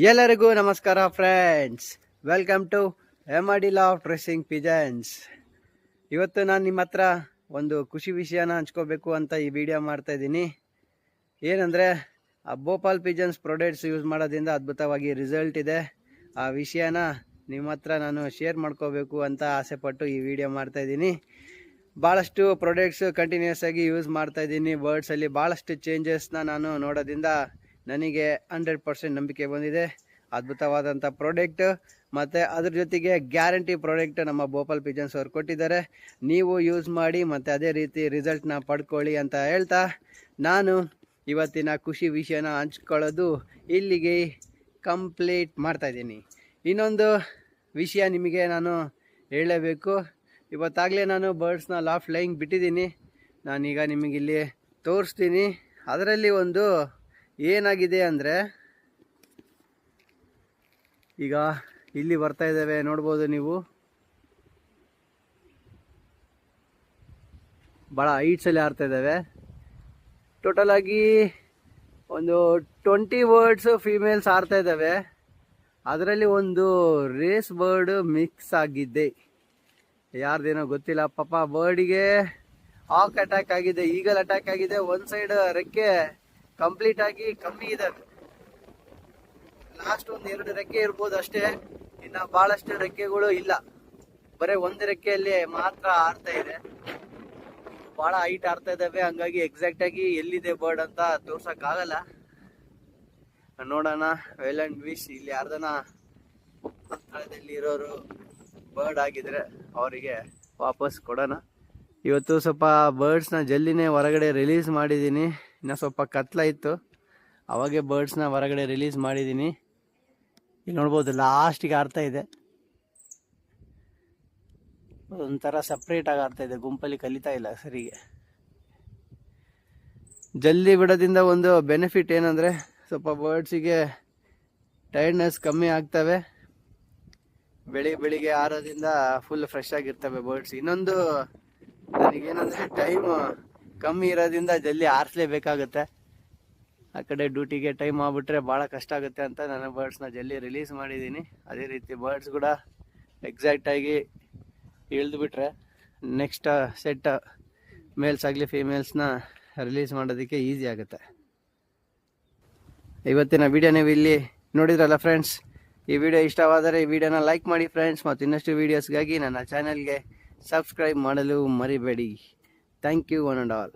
ಎಲ್ಲರಿಗೂ ನಮಸ್ಕಾರ friends, welcome to MRD loft racing pigeons. ಇವತ್ತು ನಾನು ನಿಮ್ಮ ಹತ್ರ ಒಂದು ಖುಷಿ ವಿಷಯನ ಹಂಚ್ಕೋಬೇಕು ಅಂತ ಈ ವಿಡಿಯೋ ಮಾಡ್ತಾ ಇದ್ದೀನಿ. ಏನಂದರೆ, ಆ ಭೋಪಾಲ್ ಪಿಜನ್ಸ್ ಪ್ರಾಡಕ್ಟ್ಸ್ ಯೂಸ್ ಮಾಡೋದ್ರಿಂದ ಅದ್ಭುತವಾಗಿ ರಿಸಲ್ಟ್ ಇದೆ. ಆ ವಿಷಯನ ನಿಮ್ಮ ಹತ್ರ ನಾನು ಶೇರ್ ಮಾಡ್ಕೋಬೇಕು ಅಂತ ಆಸೆಪಟ್ಟು ಈ ವಿಡಿಯೋ ಮಾಡ್ತಾ ಇದ್ದೀನಿ. ಭಾಳಷ್ಟು ಪ್ರಾಡಕ್ಟ್ಸ್ ಕಂಟಿನ್ಯೂಸ್ ಆಗಿ ಯೂಸ್ ಮಾಡ್ತಾ ಇದ್ದೀನಿ. ಬರ್ಡ್ಸಲ್ಲಿ ಭಾಳಷ್ಟು ಚೇಂಜಸ್ನ ನಾನು ನೋಡೋದ್ರಿಂದ ನನಗೆ 100% ನಂಬಿಕೆ ಬಂದಿದೆ. ಅದ್ಭುತವಾದಂಥ ಪ್ರಾಡಕ್ಟ್ ಮತ್ತು ಅದ್ರ ಜೊತೆಗೆ ಗ್ಯಾರಂಟಿ ಪ್ರಾಡಕ್ಟ್ ನಮ್ಮ ಭೋಪಾಲ್ ಪಿಜನ್ಸ್ ಅವ್ರು ಕೊಟ್ಟಿದ್ದಾರೆ. ನೀವು ಯೂಸ್ ಮಾಡಿ ಮತ್ತು ಅದೇ ರೀತಿ ರಿಸಲ್ಟ್ನ ಪಡ್ಕೊಳ್ಳಿ ಅಂತ ಹೇಳ್ತಾ ನಾನು ಇವತ್ತಿನ ಖುಷಿ ವಿಷಯನ ಹಂಚ್ಕೊಳ್ಳೋದು ಇಲ್ಲಿಗೆ ಕಂಪ್ಲೀಟ್ ಮಾಡ್ತಾಯಿದ್ದೀನಿ. ಇನ್ನೊಂದು ವಿಷಯ ನಿಮಗೆ ನಾನು ಹೇಳಲೇಬೇಕು. ಇವತ್ತಾಗಲೇ ನಾನು ಬರ್ಡ್ಸ್ನ ಲಾಫ್ಟ್ ಲೈಯಿಂಗ್ ಬಿಟ್ಟಿದ್ದೀನಿ. ನಾನೀಗ ನಿಮಗಿಲ್ಲಿ ತೋರಿಸ್ತೀನಿ. ಅದರಲ್ಲಿ ಒಂದು ಏನಾಗಿದೆ ಅಂದರೆ, ಈಗ ಇಲ್ಲಿ ಬರ್ತಾ ಇದ್ದಾವೆ, ನೋಡ್ಬೋದು ನೀವು. ಭಾಳ ಹೈಟ್ಸಲ್ಲಿ ಆಡ್ತಾ ಇದ್ದಾವೆ. ಟೋಟಲ್ ಆಗಿ ಒಂದು 20 ಬರ್ಡ್ಸ್ ಫೀಮೇಲ್ಸ್ ಆಡ್ತಾ ಇದ್ದಾವೆ. ಅದರಲ್ಲಿ ಒಂದು ರೇಸ್ ಬರ್ಡ್ ಮಿಕ್ಸ್ ಆಗಿದ್ದೆ. ಯಾರ್ದೇನೋ ಗೊತ್ತಿಲ್ಲ ಪಾಪ. ಬರ್ಡಿಗೆ ಆಕ್ ಅಟ್ಯಾಕ್ ಆಗಿದೆ, ಈಗಲ್ ಅಟ್ಯಾಕ್ ಆಗಿದೆ. ಒಂದು ಸೈಡ್ ರೆಕ್ಕೆ ಕಂಪ್ಲೀಟ್ ಆಗಿ ಕಮ್ಮಿ ಇದಾವೆ. ಲಾಸ್ಟ್ ಒಂದು 2 ರೆಕ್ಕೆ ಇರ್ಬೋದು ಅಷ್ಟೇ. ಇನ್ನು ಬಹಳಷ್ಟು ರೆಕ್ಕೆಗಳು ಇಲ್ಲ, ಬರೀ ಒಂದು ರೆಕ್ಕೆಯಲ್ಲಿ ಮಾತ್ರ ಆಡ್ತಾ ಇದೆ. ಬಹಳ ಹೈಟ್ ಆಡ್ತಾ ಇದ್ದಾವೆ. ಹಂಗಾಗಿ ಎಕ್ಸಾಕ್ಟ್ ಆಗಿ ಎಲ್ಲಿದೆ ಬರ್ಡ್ ಅಂತ ತೋರ್ಸಕ್ ಆಗಲ್ಲ. ನೋಡೋಣ. ವೆಲ್ ಅಂಡ್ ವಿಶ್ ಇಲ್ಲಿ ಯಾರ್ದನ ಸ್ಥಳದಲ್ಲಿ ಇರೋರು ಬರ್ಡ್ ಆಗಿದ್ರೆ ಅವರಿಗೆ ವಾಪಸ್ ಕೊಡೋಣ. ಇವತ್ತು ಸ್ವಲ್ಪ ಬರ್ಡ್ಸ್ನ ಜಲ್ದಿನೇ ಹೊರಗಡೆ ರಿಲೀಸ್ ಮಾಡಿದ್ದೀನಿ. ಇನ್ನು ಸ್ವಲ್ಪ ಕತ್ಲ ಇತ್ತು, ಅವಾಗೆ ಬರ್ಡ್ಸ್ನ ಹೊರಗಡೆ ರಿಲೀಸ್ ಮಾಡಿದ್ದೀನಿ. ಇಲ್ಲಿ ನೋಡ್ಬೋದು, ಲಾಸ್ಟಿಗೆ ಆಡ್ತಾ ಇದೆ. ಒಂಥರ ಸಪ್ರೇಟಾಗಿ ಆಡ್ತಾ ಇದೆ, ಗುಂಪಲ್ಲಿ ಕಲಿತಾ ಇಲ್ಲ ಸರಿಗೆ. ಜಲ್ದಿ ಬಿಡೋದ್ರಿಂದ ಒಂದು ಬೆನಿಫಿಟ್ ಏನಂದರೆ, ಸ್ವಲ್ಪ ಬರ್ಡ್ಸಿಗೆ ಟೈರ್ಡ್ನೆಸ್ ಕಮ್ಮಿ ಆಗ್ತವೆ. ಬೆಳಿಗ್ಗೆ ಆರೋದ್ರಿಂದ ಫುಲ್ ಫ್ರೆಶ್ ಆಗಿರ್ತವೆ ಬರ್ಡ್ಸ್. ಇನ್ನೊಂದು ನನಗೇನಂದರೆ, ಟೈಮ್ ಕಮ್ಮಿ ಇರೋದ್ರಿಂದ ಜಲ್ದಿ ಆರಿಸ್ಲೇಬೇಕಾಗುತ್ತೆ. ಆ ಕಡೆ ಡ್ಯೂಟಿಗೆ ಟೈಮ್ ಆಗ್ಬಿಟ್ರೆ ಭಾಳ ಕಷ್ಟ ಆಗುತ್ತೆ ಅಂತ ನಾನು ಬರ್ಡ್ಸ್ನ ಜಲ್ದಿ ರಿಲೀಸ್ ಮಾಡಿದ್ದೀನಿ. ಅದೇ ರೀತಿ ಬರ್ಡ್ಸ್ ಕೂಡ ಎಕ್ಸಾಕ್ಟಾಗಿ ಇಳಿದ್ಬಿಟ್ರೆ ನೆಕ್ಸ್ಟ್ ಸೆಟ್ ಮೇಲ್ಸ್ ಆಗಲಿ ಫೀಮೇಲ್ಸ್ನ ರಿಲೀಸ್ ಮಾಡೋದಕ್ಕೆ ಈಸಿ ಆಗುತ್ತೆ. ಇವತ್ತಿನ ವಿಡಿಯೋ ನೀವು ಇಲ್ಲಿ ನೋಡಿದ್ರಲ್ಲ ಫ್ರೆಂಡ್ಸ್. ಈ ವಿಡಿಯೋ ಇಷ್ಟವಾದರೆ ಈ ವಿಡಿಯೋನ ಲೈಕ್ ಮಾಡಿ ಫ್ರೆಂಡ್ಸ್, ಮತ್ತು ಇನ್ನಷ್ಟು ವೀಡಿಯೋಸ್ಗಾಗಿ ನನ್ನ ಚಾನಲ್ಗೆ ಸಬ್ಸ್ಕ್ರೈಬ್ ಮಾಡಲು ಮರಿಬೇಡಿ. Thank you one and all.